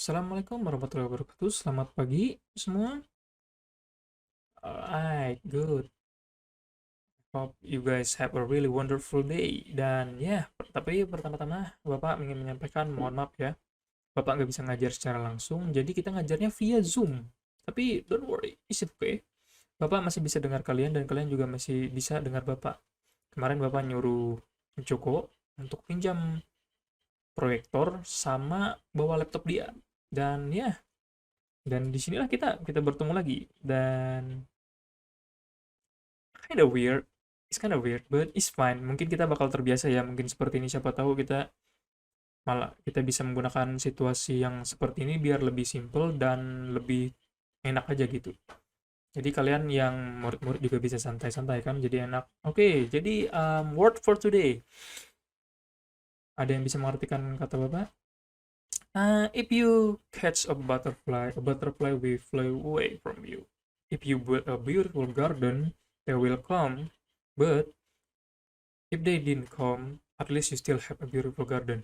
Assalamualaikum warahmatullahi wabarakatuh. Selamat pagi semua. Alright, good. Hope you guys have a really wonderful day. Dan ya, tapi pertama-tama Bapak ingin menyampaikan mohon maaf ya. Bapak nggak bisa ngajar secara langsung, jadi kita ngajarnya via Zoom. Tapi don't worry, it's okay. Bapak masih bisa dengar kalian dan kalian juga masih bisa dengar Bapak. Kemarin Bapak nyuruh Joko untuk pinjam proyektor sama bawa laptop dia. Dan ya, dan disinilah kita bertemu lagi. Dan kinda weird. It's kinda weird, but it's fine. Mungkin kita bakal terbiasa ya, mungkin seperti ini. Siapa tahu kita bisa menggunakan situasi yang seperti ini biar lebih simple dan lebih enak aja gitu. Jadi kalian yang murid-murid juga bisa santai-santai kan, jadi enak. Oke, jadi word for today. Ada yang bisa mengartikan kata Bapak? If you catch a butterfly will fly away from you. If you build a beautiful garden, they will come. But if they didn't come, at least you still have a beautiful garden.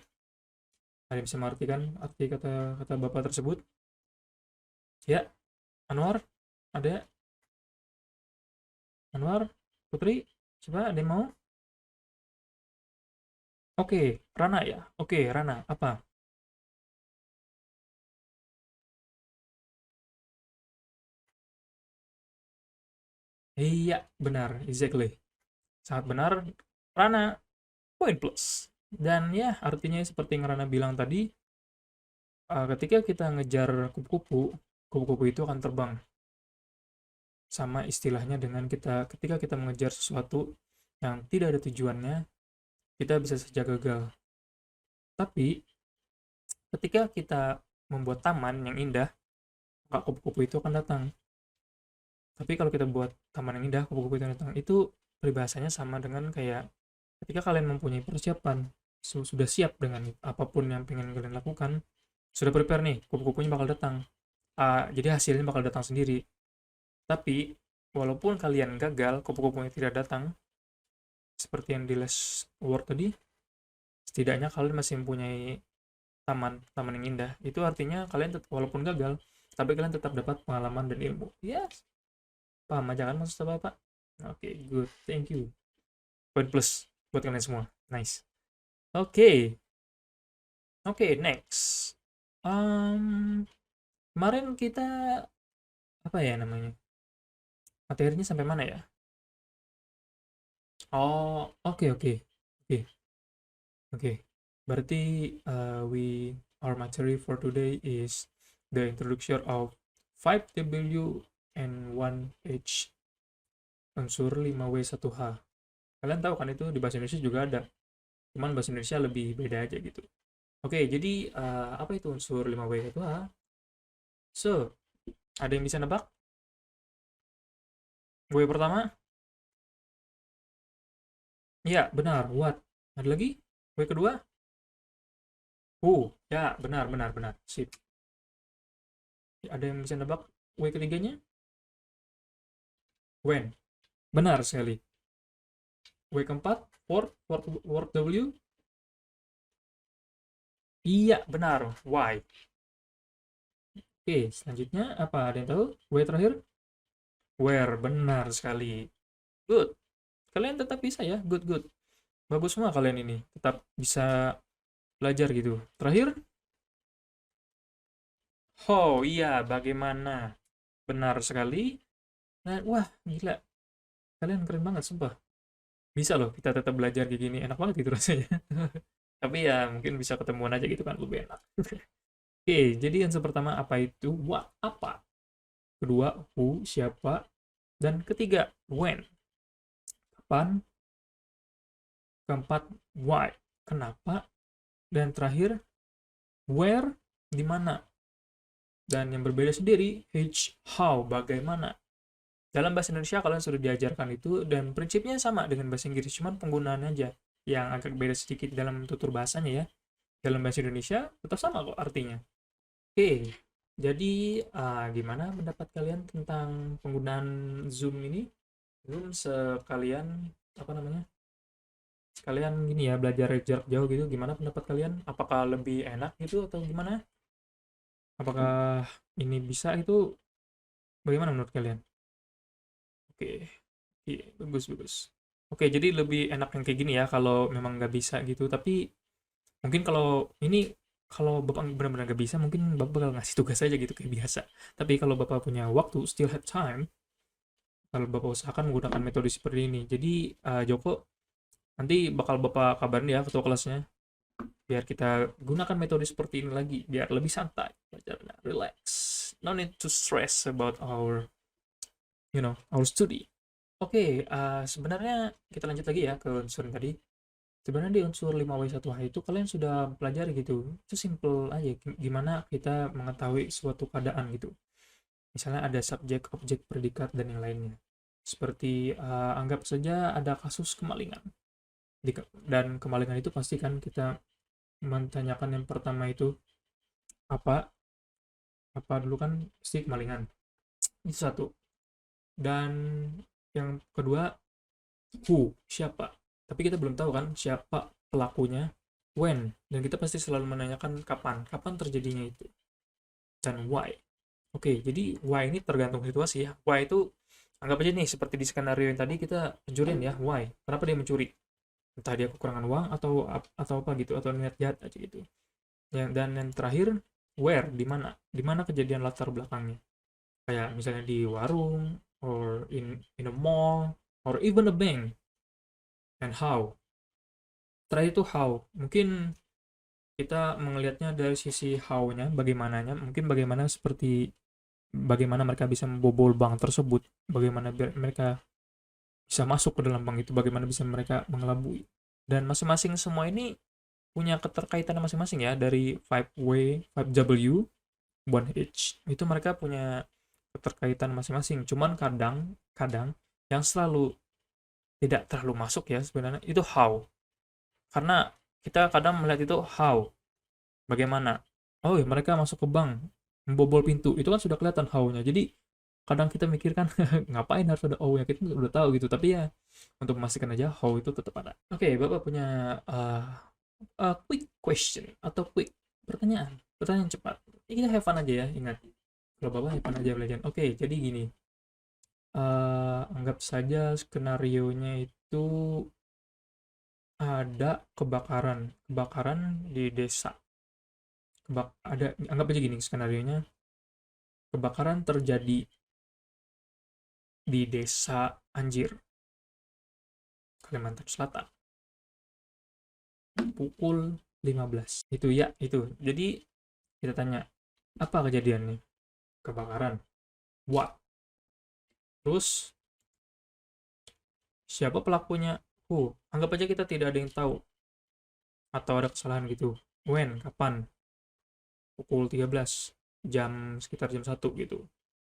Ada yang bisa mengartikan arti kata-kata Bapak tersebut? Ya, Anwar? Ada? Anwar? Putri? Coba ada yang mau? Oke, Rana ya? Oke, Rana. Apa? Iya, benar. Exactly. Sangat benar. Rana, poin plus. Dan ya, artinya seperti yang Rana bilang tadi, ketika kita ngejar kupu-kupu, kupu-kupu itu akan terbang. Sama istilahnya dengan ketika kita mengejar sesuatu yang tidak ada tujuannya, kita bisa saja gagal. Tapi ketika kita membuat taman yang indah, maka kupu-kupu itu akan datang. Tapi kalau kita buat taman yang indah, kupu-kupu itu datang. Itu peribahasanya sama dengan kayak ketika kalian mempunyai persiapan, sudah siap dengan apapun yang pengen kalian lakukan, sudah prepare nih, kupu-kupunya bakal datang. Jadi hasilnya bakal datang sendiri. Tapi walaupun kalian gagal, kupu-kupunya tidak datang, seperti yang di last word tadi, setidaknya kalian masih mempunyai taman yang indah. Itu artinya kalian walaupun gagal, tapi kalian tetap dapat pengalaman dan ilmu. Yes, paham aja kan maksud Bapak? Oke, good. Thank you. Point plus buat kalian semua. Nice. Oke. Oke, next. Um, Kemarin kita apa ya namanya? Materinya sampai mana ya? Oh, oke oke. Oke, oke. Berarti our material for today is the introduction of 5W and 1H unsur 5W1H. Kalian tahu kan itu di bahasa Indonesia juga ada. Cuman bahasa Indonesia lebih beda aja gitu. Oke, jadi apa itu unsur 5W1H? So, ada yang bisa nebak? W pertama? Ya, benar. What? Ada lagi? W kedua? Ya, benar, benar, benar. Sip. Ada yang bisa nebak W ketiganya? When. Benar sekali. W keempat? Word W? Iya, benar. Why? Oke, selanjutnya apa? Ada yang tahu? W terakhir? Where. Benar sekali. Good. Kalian tetap bisa ya. Good, good. Bagus semua kalian ini. Tetap bisa belajar gitu. Terakhir? Oh iya, bagaimana? Benar sekali. Nah, wah, gila. Kalian keren banget, sumpah. Bisa loh kita tetap belajar kayak gini. Enak banget gitu rasanya. Tapi ya mungkin bisa ketemuan aja gitu kan, lebih enak. Oke, jadi yang pertama apa itu? What? Apa? Kedua, who? Siapa? Dan ketiga, when? Kapan? Keempat, why? Kenapa? Dan terakhir, where? Di mana? Dan yang berbeda sendiri, how? Bagaimana? Dalam bahasa Indonesia kalian sudah diajarkan itu dan prinsipnya sama dengan bahasa Inggris, cuman penggunaannya aja yang agak beda sedikit dalam tutur bahasanya ya. Dalam bahasa Indonesia tetap sama kok artinya. Oke, jadi gimana pendapat kalian tentang penggunaan Zoom ini? Zoom sekalian apa namanya? Sekalian gini ya belajar jarak jauh gitu. Gimana pendapat kalian? Apakah lebih enak gitu atau gimana? Apakah ini bisa itu bagaimana menurut kalian? Oke, iya, bagus bagus. Oke, jadi lebih enak yang kayak gini ya kalau memang nggak bisa gitu. Tapi mungkin kalau ini kalau bapak benar-benar nggak bisa, mungkin bapak bakal ngasih tugas aja gitu kayak biasa. Tapi kalau bapak punya waktu, still have time, kalau bapak usahakan menggunakan metode seperti ini. Jadi Joko nanti bakal bapak kabarin ya ketua kelasnya, biar kita gunakan metode seperti ini lagi, biar lebih santai belajarnya, relax, no need to stress about our study. Oke, sebenarnya kita lanjut lagi ya ke unsur yang tadi. Sebenarnya di unsur 5W1H itu kalian sudah pelajari gitu. Itu simple aja, gimana kita mengetahui suatu keadaan gitu. Misalnya ada subjek, objek, predikat, dan yang lainnya. Seperti anggap saja ada kasus kemalingan. Dan kemalingan itu pasti kan kita menanyakan yang pertama itu apa? Apa dulu kan pasti kemalingan. Itu satu. Dan yang kedua, who, siapa. Tapi kita belum tahu kan siapa pelakunya, when, dan kita pasti selalu menanyakan kapan terjadinya itu, dan why. Oke, jadi why ini tergantung situasi ya. Why itu anggap aja nih seperti di skenario yang tadi kita pencurian ya, why, kenapa dia mencuri, entah dia kekurangan uang atau apa gitu, atau niat jahat aja gitu. Dan yang terakhir, where, di mana kejadian latar belakangnya, kayak misalnya di warung, or in a mall, or even a bank. And how, terakhir itu how, mungkin kita melihatnya dari sisi how-nya, bagaimananya, mungkin bagaimana mereka bisa membobol bank tersebut, bagaimana mereka bisa masuk ke dalam bank itu, bagaimana bisa mereka mengelabui. Dan masing-masing semua ini punya keterkaitan masing-masing ya, dari 5W, 5W, 1H. Itu mereka punya keterkaitan masing-masing. Cuman kadang yang selalu tidak terlalu masuk ya sebenarnya itu how. Karena kita kadang melihat itu how, bagaimana. Oh ya, mereka masuk ke bank, membobol pintu. Itu kan sudah kelihatan how-nya. Jadi kadang kita mikirkan ngapain harus ada how-nya, kita udah tahu gitu. Tapi ya untuk memastikan aja how itu tetap ada. Oke, Bapak punya quick question atau quick pertanyaan cepat. Ini kita have fun aja ya, ingat. Kalau Bapak have fun aja belajar. Oke, jadi gini. Anggap saja skenario-nya itu ada kebakaran di desa. Anggap aja gini skenario-nya, kebakaran terjadi di desa Anjir, Kalimantan Selatan, pukul 15. Itu ya, itu. Jadi kita tanya, apa kejadiannya? Kebakaran. What? Terus siapa pelakunya? Anggap aja kita tidak ada yang tahu atau ada kesalahan gitu. When? Kapan? Pukul 13. Sekitar jam 1 gitu.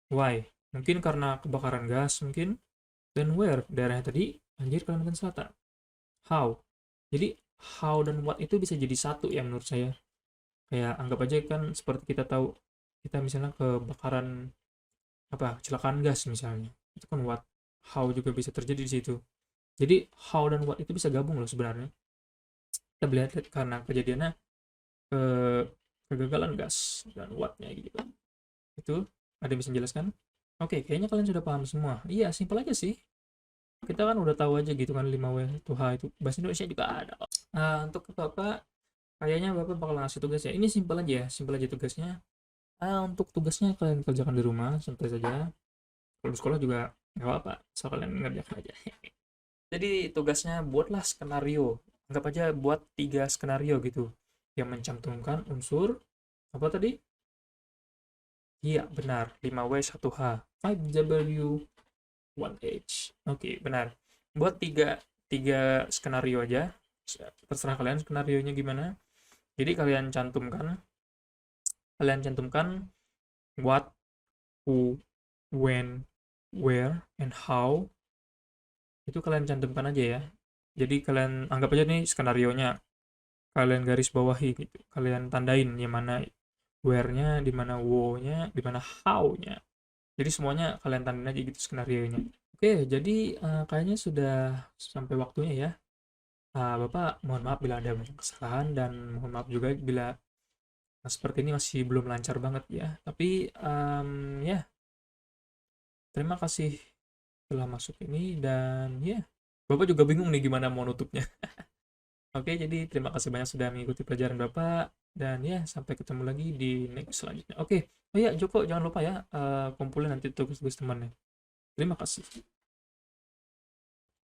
Why? Mungkin karena kebakaran gas mungkin. Dan where? Daerahnya tadi Anjir, Kalimantan Selatan. How? Jadi how dan what itu bisa jadi satu ya menurut saya. Kayak anggap aja kan seperti kita tahu, kita misalnya kebakaran kecelakaan gas misalnya. Itu kan what. How juga bisa terjadi di situ. Jadi how dan what itu bisa gabung loh sebenarnya. Kita lihat karena kejadiannya ke kegagalan gas dan what-nya gitu. Itu ada yang bisa menjelaskan? Oke, kayaknya kalian sudah paham semua. Iya, simpel aja sih. Kita kan udah tahu aja gitu kan 5W1H itu bahasa Indonesia juga ada. Untuk Bapak, kayaknya Bapak bakal ngasih tugas ya. Ini simpel aja ya, simpel aja tugasnya. Untuk tugasnya kalian kerjakan di rumah, santai saja. Kalau di sekolah juga nggak apa-apa, asal kalian ngerjakan aja. Jadi tugasnya buatlah skenario. Anggap aja buat 3 skenario gitu yang mencantumkan unsur apa tadi? Iya, benar. 5W1H, 5W, 1H. Oke, benar. Buat tiga skenario aja. Terserah kalian skenarionya gimana. Jadi kalian cantumkan what, who, when, where, and how. Itu kalian cantumkan aja ya. Jadi kalian anggap aja nih skenarionya, kalian garis bawahi gitu. Kalian tandain di mana where-nya, di mana wo-nya, di mana how-nya. Jadi semuanya kalian tandain aja gitu skenarionya. Oke, jadi kayaknya sudah sampai waktunya ya. Bapak mohon maaf bila ada banyak kesalahan, dan mohon maaf juga bila Nah, seperti ini masih belum lancar banget ya. Tapi ya, terima kasih telah masuk ini dan ya, Bapak juga bingung nih gimana mau nutupnya. Oke, jadi terima kasih banyak sudah mengikuti pelajaran Bapak dan ya sampai ketemu lagi di next selanjutnya. Oke. Oh ya, Joko jangan lupa ya kumpulin nanti tugas-tugas temannya. Terima kasih.